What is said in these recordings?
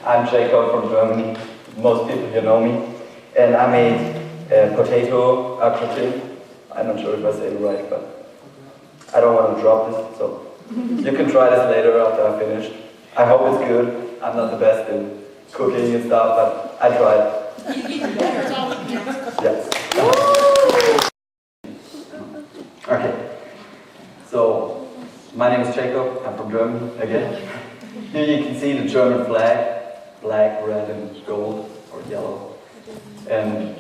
I'm Jakob from Germany. Most people here know me. And I made potato gratin. I'm not sure if I say it right, but I don't want to drop this, so you can try this later after I finish. I hope it's good. I'm not the best in cooking and stuff, but I tried. Yes. Okay. So, my name is Jakob. I'm from Germany again. Here you can see the German flag, black, red, and gold, or yellow. And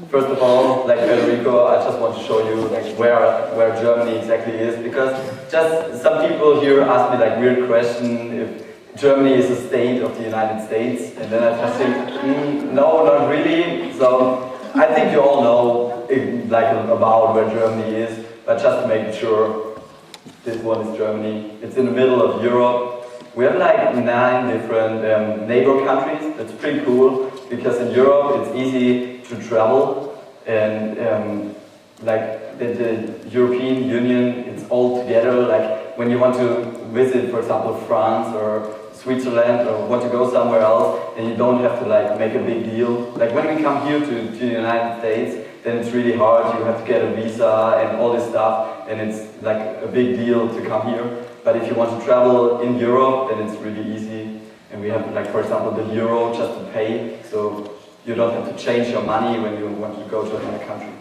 first of all, like Federico, I just want to show you like where Germany exactly is, because just some people here ask me like weird question if Germany is a state of the United States, and then I just think, no, not really. So I think you all know like about where Germany is, but just to make sure, this one is Germany. It's in the middle of Europe. We have like 9 different neighbor countries. That's pretty cool, because in Europe it's easy to travel, and like the European Union, it's all together. Like when you want to visit, for example, France or Switzerland, or want to go somewhere else, and you don't have to like make a big deal. Like when we come here to the United States, then it's really hard. You have to get a visa and all this stuff, and it's like a big deal to come here. But if you want to travel in Europe, then it's really easy. And we have, like, for example, the euro just to pay, so you don't have to change your money when you want to go to another country.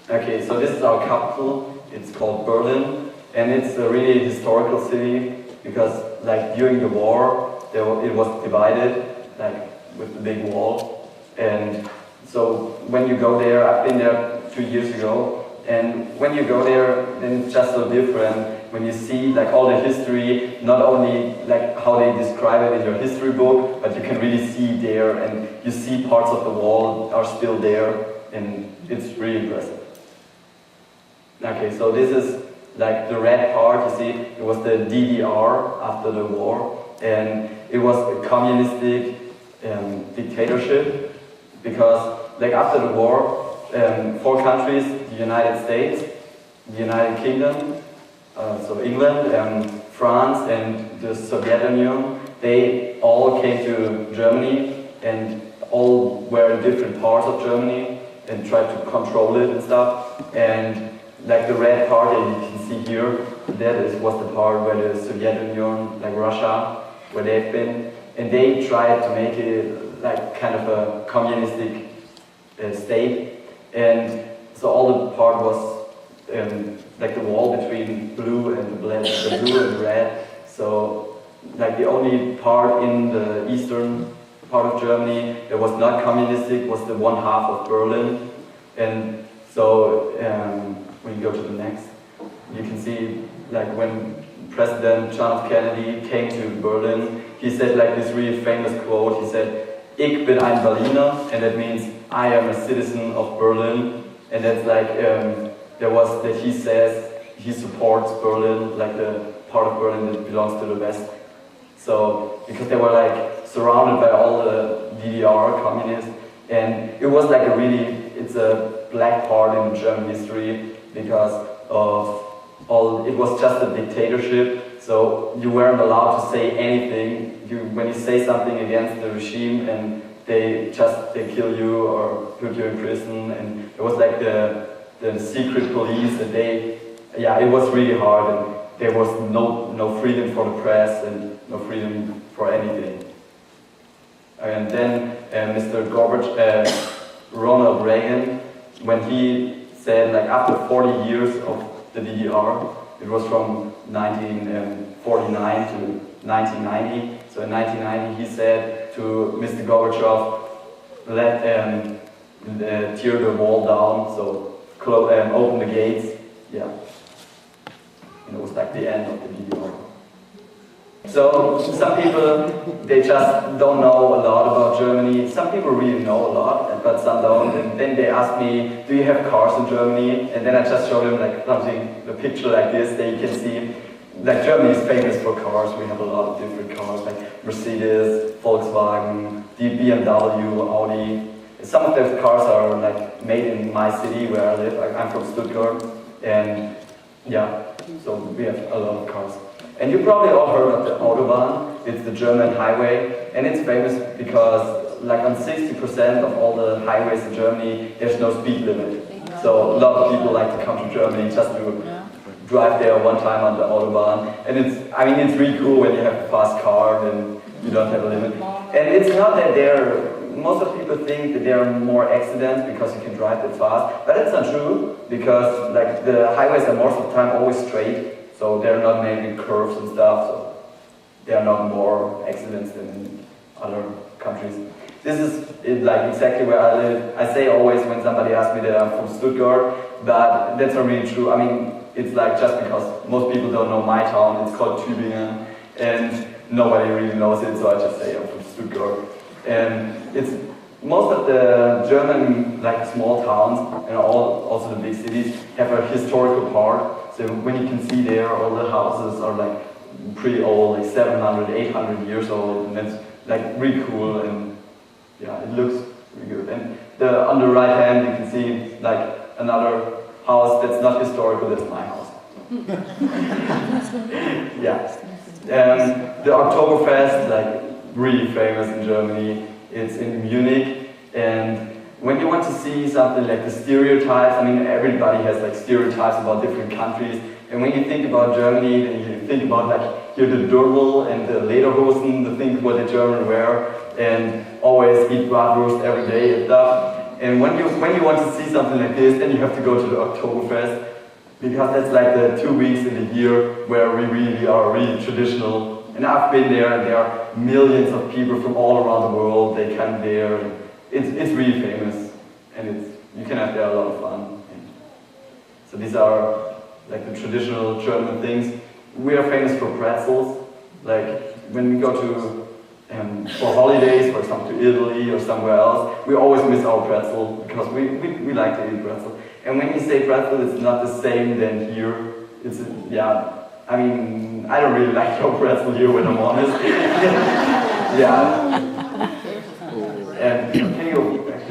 Okay, so this is our capital. It's called Berlin, and it's a really historical city because, like, during the war, it was divided, like, with the big wall. And so when you go there, I've been there 2 years ago. And when you go there, then it's just so different when you see like all the history, not only like how they describe it in your history book, but you can really see there, and you see parts of the wall are still there, and it's really impressive. Okay, so this is like the red part, you see, it was the DDR after the war, and it was a communistic dictatorship, because like after the war, 4 countries, the United States, the United Kingdom, so England, France, and the Soviet Union, they all came to Germany, and all were in different parts of Germany and tried to control it and stuff. And like the red part that you can see here, was the part where the Soviet Union, like Russia, where they've been, and they tried to make it like kind of a communistic state. And so all the part was like the wall between blue and the blue and red. So like the only part in the eastern part of Germany that was not communistic was the 1/2 of Berlin. And so when you go to the next, you can see like when President John F. Kennedy came to Berlin, he said like this really famous quote. He said, "Ich bin ein Berliner," and that means I am a citizen of Berlin. And that's like that he says he supports Berlin, like the part of Berlin that belongs to the West. So because they were like surrounded by all the DDR communists, and it was like it's a black part in German history because of it was just a dictatorship. So you weren't allowed to say anything. When you say something against the regime, and they kill you or put you in prison, and it was like the secret police, and it was really hard, and there was no freedom for the press and no freedom for anything. And then Mr. Ronald Reagan, when he said like after 40 years of the DDR, it was from 1949 to 1990. So in 1990 he said to Mr. Gorbachev, let tear the wall down, so open the gates. Yeah. And it was like the end of the DDR. So some people, they just don't know a lot about Germany. Some people really know a lot, but some don't. And then they ask me, do you have cars in Germany? And then I just show them like a picture like this that you can see. Like Germany is famous for cars. We have a lot of different cars, like Mercedes, Volkswagen, BMW, Audi. Some of those cars are like made in my city where I live. I'm from Stuttgart, and yeah, so we have a lot of cars. And you probably all heard of the Autobahn. It's the German highway, and it's famous because like on 60% of all the highways in Germany, there's no speed limit. So a lot of people like to come to Germany just to drive there one time on the Autobahn. And it's really cool when you have a fast car and you don't have a limit. And it's not that most of people think that there are more accidents because you can drive that fast, but it's not true, because like the highways are most of the time always straight, so there are not many curves and stuff, so there are not more accidents than in other countries. This is like exactly where I live. I say always when somebody asks me that I'm from Stuttgart, but that's not really true. I mean, it's like just because most people don't know my town, it's called Tübingen, and nobody really knows it, so I just say I'm from Stuttgart. And it's most of the German like small towns and also the big cities have a historical part. So when you can see there, all the houses are like pretty old, like 700, 800 years old, and it's like really cool, and yeah, it looks really good. And on the right hand you can see like another house that's not historical, that's my house. Yeah. The Oktoberfest, like really famous in Germany. It's in Munich, and when you want to see something like the stereotypes, I mean everybody has like stereotypes about different countries, and when you think about Germany, then you think about like here the Dirndl and the Lederhosen, the things what the Germans wear, and always eat bratwurst every day and stuff. And when you want to see something like this, then you have to go to the Oktoberfest, because that's like the 2 weeks in the year where we really are really traditional. And I've been there, and there are millions of people from all around the world. They come there, and it's really famous, and you can have there a lot of fun. And so these are like the traditional German things. We are famous for pretzels. Like when we go to for holidays, for example, to Italy or somewhere else, we always miss our pretzel because we like to eat pretzel. And when you say pretzel, it's not the same than here. It's I mean, I don't really like your pretzel here, when I'm honest. Yeah. And can you go back?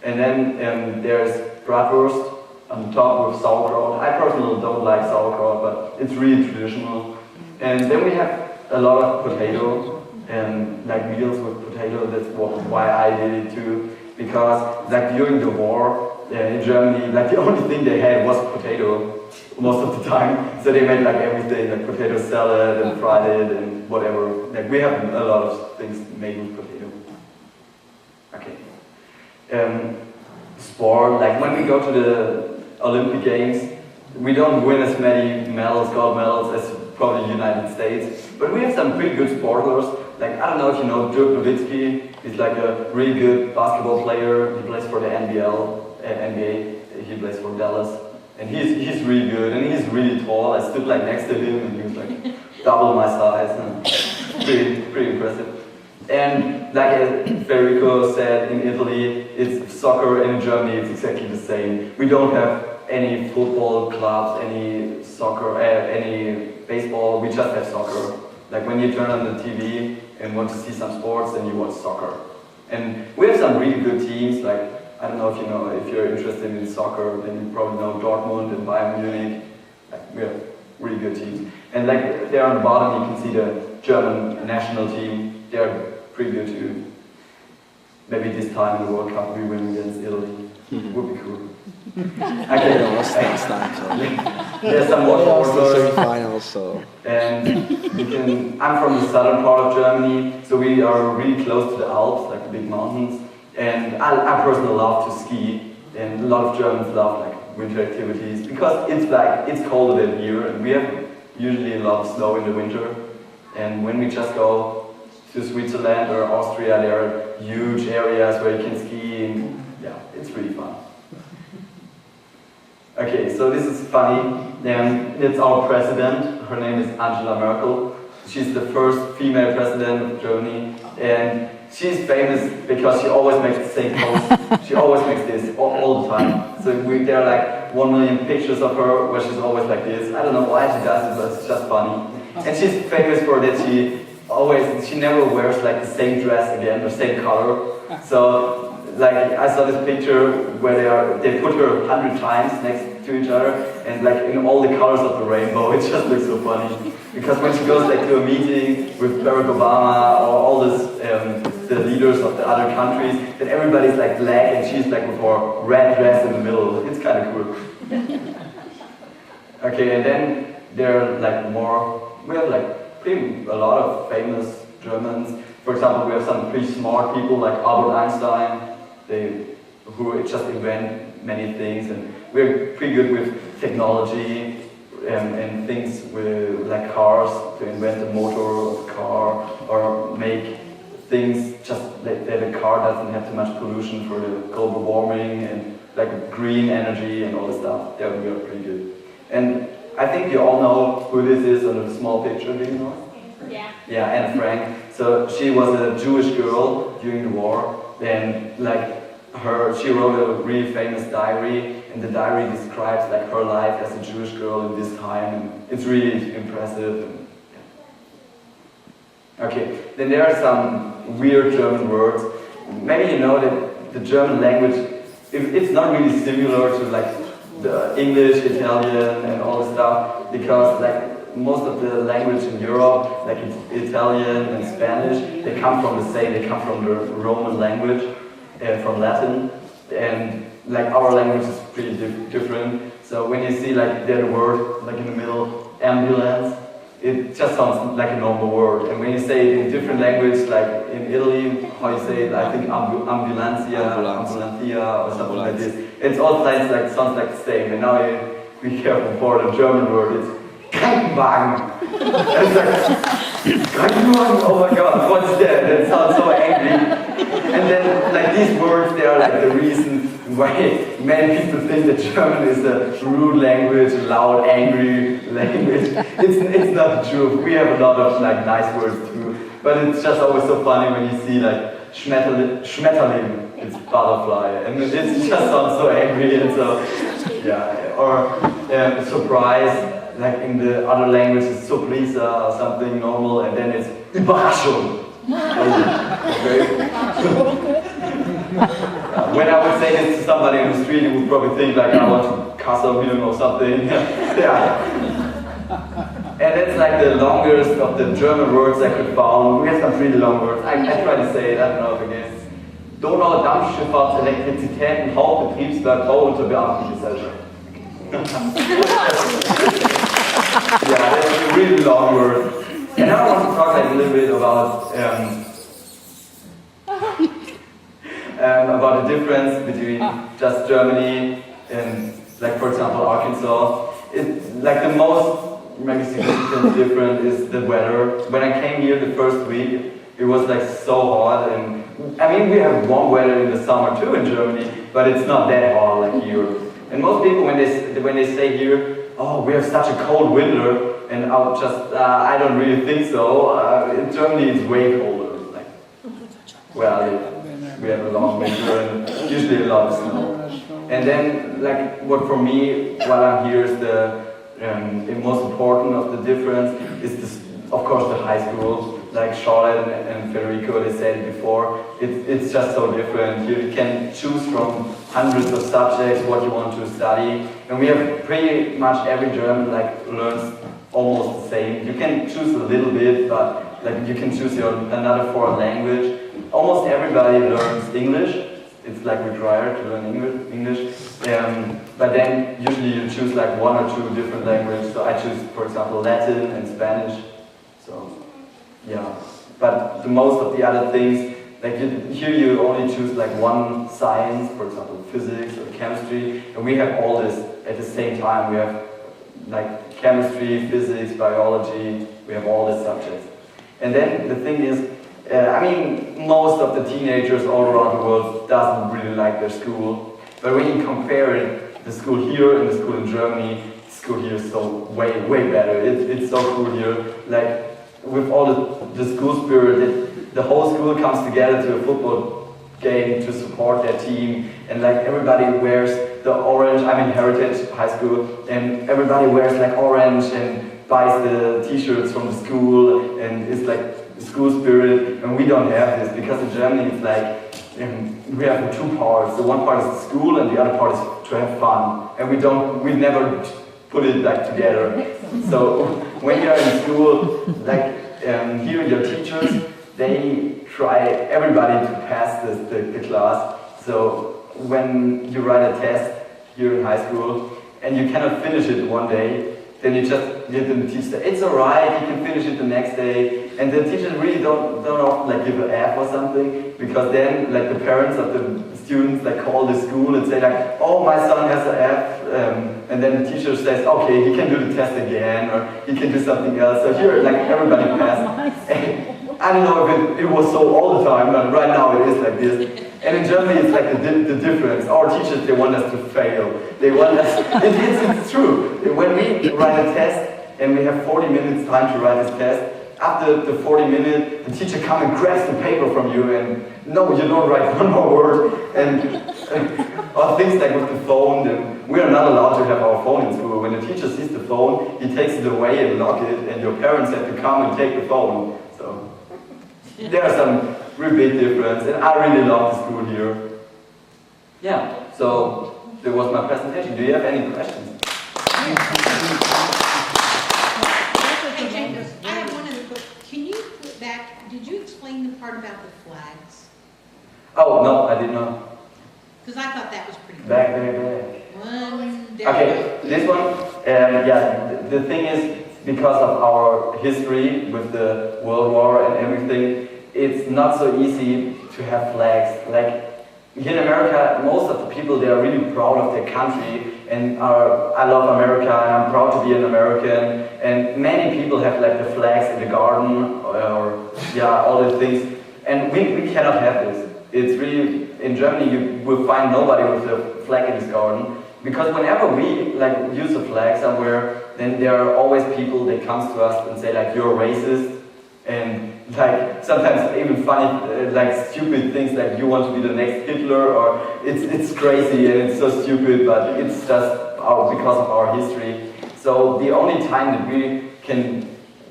And then there's bratwurst on top with sauerkraut. I personally don't like sauerkraut, but it's really traditional. And then we have a lot of potato and like meals with potato. That's why I did it too, because like during the war in Germany, like the only thing they had was potato most of the time. So they made like everything, like potato salad and fried it and whatever. Like we have a lot of things made with potato. Okay. Sport, like when we go to the Olympic Games, we don't win as many medals, gold medals, as probably the United States, but we have some pretty good sportlers. Like, I don't know if you know Dirk Nowitzki. He's like a really good basketball player. He plays for the NBA. He plays for Dallas. And he's really good, and he's really tall. I stood like next to him, and he was like double my size. And pretty impressive. And like Federico said, in Italy it's soccer, and in Germany it's exactly the same. We don't have any football clubs, any soccer, any baseball. We just have soccer. Like when you turn on the TV and want to see some sports, then you watch soccer. And we have some really good teams. Like, I don't know if you're interested in soccer, then you probably know Dortmund and Bayern Munich. Like, we have really good teams. And like there on the bottom you can see the German national team. They're pretty good too. Maybe this time in the World Cup we win against Italy. Would be cool. Okay, next time. So. There's some more sports. Semi-finals, so. And I'm from the southern part of Germany, so we are really close to the Alps, like the big mountains. And I personally love to ski, and a lot of Germans love like winter activities because it's colder than here, and we have usually a lot of snow in the winter. And when we just go to Switzerland or Austria, there are huge areas where you can ski, and yeah, it's really fun. Okay, so this is funny. It's our president. Her name is Angela Merkel. She's the first female president of Germany, and she's famous because she always makes the same pose. She always makes this all the time. So there are like 1 million pictures of her where she's always like this. I don't know why she does it, but it's just funny. And she's famous for that she never wears like the same dress again, the same color. So like I saw this picture where they put her 100 times next to each other, and like in all the colors of the rainbow. It just looks so funny. Because when she goes like to a meeting with Barack Obama or all this, the leaders of the other countries, then everybody's like black and she's like with her red dress in the middle. It's kind of cool. Okay, and then there are like we have like a lot of famous Germans. For example, we have some pretty smart people like Albert Einstein, who just invent many things, and we're pretty good with technology and things with like cars, to invent a motor of a car or make things just like that a car doesn't have too much pollution for the global warming and like green energy and all this stuff. Yeah, we are pretty good. And I think you all know who this is on the small picture, do you know? Yeah. Yeah, Anne Frank. So she was a Jewish girl during the war, and like she wrote a really famous diary, and the diary describes like her life as a Jewish girl in this time, and it's really impressive. And, yeah. Okay, then there are some weird German words. Maybe you know that the German language, it's not really similar to like the English, Italian, and all this stuff, because like most of the language in Europe, like Italian and Spanish, they come from the same, they come from the Roman language, from Latin, and like our language is pretty different. So when you see like the word, like in the middle, ambulance, it just sounds like a normal word. And when you say it in different language, like in Italy, how you say it, I think ambulantia or something like this. It all sounds like the same. And now you be careful for the German word. It's Krankenwagen. It's like, Krankenwagen, oh my god, what's that? That sounds so angry. And then, like, these words, they are like the reason why many people think that German is a rude language, a loud, angry language. It's not the truth. We have a lot of like nice words too. But it's just always so funny when you see like Schmetterling, it's butterfly, and it just sounds so angry and so, yeah. Or surprise. Like in the other language, it's Surprise or something normal, and then it's Überraschung. Okay. When I would say this to somebody on the street, he would probably think like I want to cuss on him or something. Yeah. And it's like the longest of the German words I could find. We have some really long words. I try to say it, I don't know if it is. Donau-Dampfschifffahrt, Elektrizität, Hauptbetriebswerk, Bau- und Beamtengesellschaft. Yeah, that's a really long word. And now I want to talk like a little bit about the difference between just Germany and, like, for example, Arkansas. Like the most maybe significant difference is the weather. When I came here the first week, it was like so hot, and I mean we have warm weather in the summer too in Germany, but it's not that hot like here. And most people when they say here, oh, we have such a cold winter, and I don't really think so. In Germany it's way colder. Like, well, we have a long winter and usually a lot of snow. And then, like, what for me, while I'm here, is the most important of the difference is, of course, the high school. Like Charlotte and Federico, they said it before, it's just so different. You can choose from hundreds of subjects what you want to study, and we have pretty much every German like learns almost the same. You can choose a little bit, but like you can choose another foreign language. Almost everybody learns English. It's like required to learn English. But then usually you choose like one or two different languages. So I choose, for example, Latin and Spanish. So. Yeah, but the most of the other things, like here you only choose like one science, for example, physics or chemistry, and we have all this at the same time. We have like chemistry, physics, biology, we have all these subjects. And then the thing is, I mean, most of the teenagers all around the world doesn't really like their school, but when you compare it, the school here and the school in Germany, the school here is so way better. It's so cool here. Like, with all the school spirit, the whole school comes together to a football game to support their team, and like everybody wears the orange. I'm in Heritage High School, and everybody wears like orange and buys the t-shirts from the school, and it's like school spirit. And we don't have this because in Germany it's like we have two parts. The one part is school, and the other part is to have fun. And we never put it like together. So when you're in school, like here your teachers, they try everybody to pass the class. So when you write a test here in high school and you cannot finish it one day, then you just give them the teacher, it's alright, you can finish it the next day. And the teachers really don't often like give an F or something, because then like the parents of the students like call the school and say like, oh, my son has an F, and then the teacher says, okay, he can do the test again, or he can do something else. So here, like everybody passed. I don't know if it was so all the time, but right now it is like this. And in Germany it's like the difference. Our teachers, they want us to fail. They want us, it's true. When we write a test and we have 40 minutes time to write this test, after the 40 minutes, the teacher comes and grabs the paper from you and no, you don't write one more word. And or things like with the phone, and we are not allowed to have our phone in school. When the teacher sees the phone, he takes it away and lock it, and your parents have to come and take the phone. So there are some really big difference, and I really love the school here. Yeah, so that was my presentation. Do you have any questions? I have one other question. Can you put back, did you explain the part about the flags? Oh, no, I did not. Because I thought that was pretty good. Back. Okay, this one, yeah, the thing is, because of our history with the World War and everything, it's not so easy to have flags. Like, here in America, most of the people, they are really proud of their country, and I love America, and I'm proud to be an American, and many people have like the flags in the garden, or yeah, all the things, and we cannot have this. It's really, in Germany you will find nobody with a flag in his garden, because whenever we like use a flag somewhere, then there are always people that comes to us and say like, you're racist, and like sometimes even funny, like stupid things like you want to be the next Hitler, or it's crazy and it's so stupid, but it's just because of our history. So the only time that we can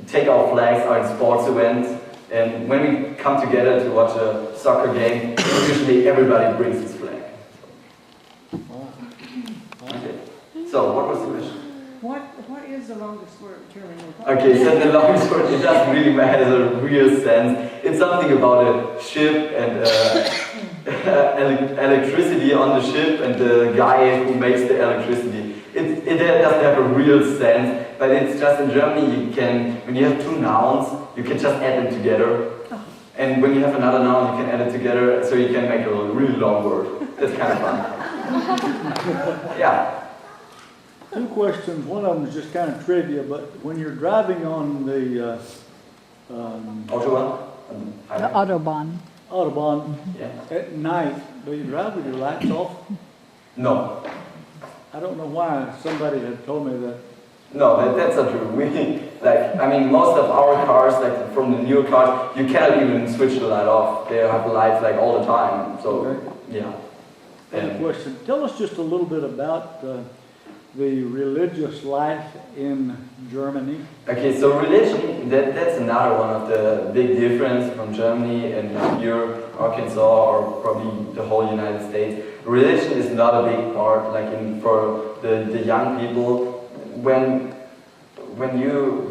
take our flags are in sports events, and when we come together to watch a soccer game, usually everybody brings his flag. Okay. So what was the question? What is the longest word German? Okay, so the longest word, it doesn't really matter a real sense. It's something about a ship and electricity on the ship and the guy who makes the electricity. It doesn't have a real sense, but it's just in Germany you can, when you have two nouns, you can just add them together. And when you have another noun, you can add it together, so you can make a really long word. That's kind of fun. Yeah. Two questions. One of them is just kind of trivia, but when you're driving on the Autobahn. Autobahn Yeah. at night, do you drive with your lights off? No. I don't know why. Somebody had told me that. No, that's not true. I mean, most of our cars, like from the newer cars, you cannot even switch the light off. They have lights like all the time. So, Okay. yeah. And question. Tell us just a little bit about the religious life in Germany. Okay, so religion, that's another one of the big difference from Germany and here, Arkansas, or probably the whole United States. Religion is not a big part, like for the young people.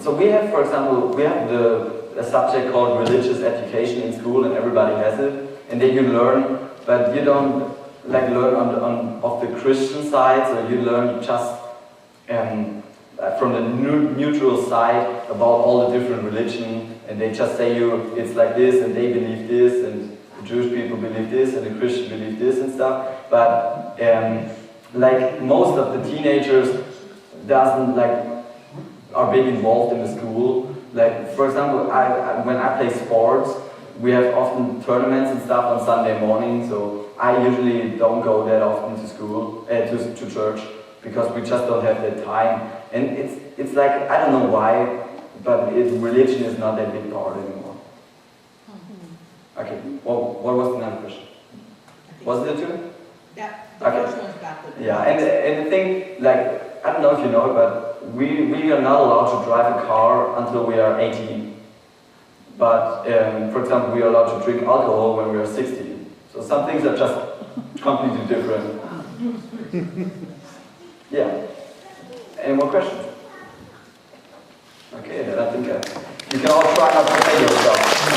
So we have, for example, we have a subject called religious education in school, and everybody has it, and then you learn, but you don't like learn of the Christian side, so you learn just from the neutral side about all the different religion, and they just say it's like this, and they believe this, and the Jewish people believe this, and the Christian believe this and stuff. But like most of the teenagers are big involved in the school. Like for example, when I play sports, we have often tournaments and stuff on Sunday morning, so I usually don't go that often to school, to church, because we just don't have that time. And it's like, I don't know why, but religion is not that big part anymore. Okay, well, what was the other question? Was it two? The first one's about the... Yeah, and the thing, like, I don't know if you know it, but we are not allowed to drive a car until we are 18. But, for example, we are allowed to drink alcohol when we are 16. So some things are just completely different. Yeah. Any more questions? Okay, then I think you can all try not to pay yourself.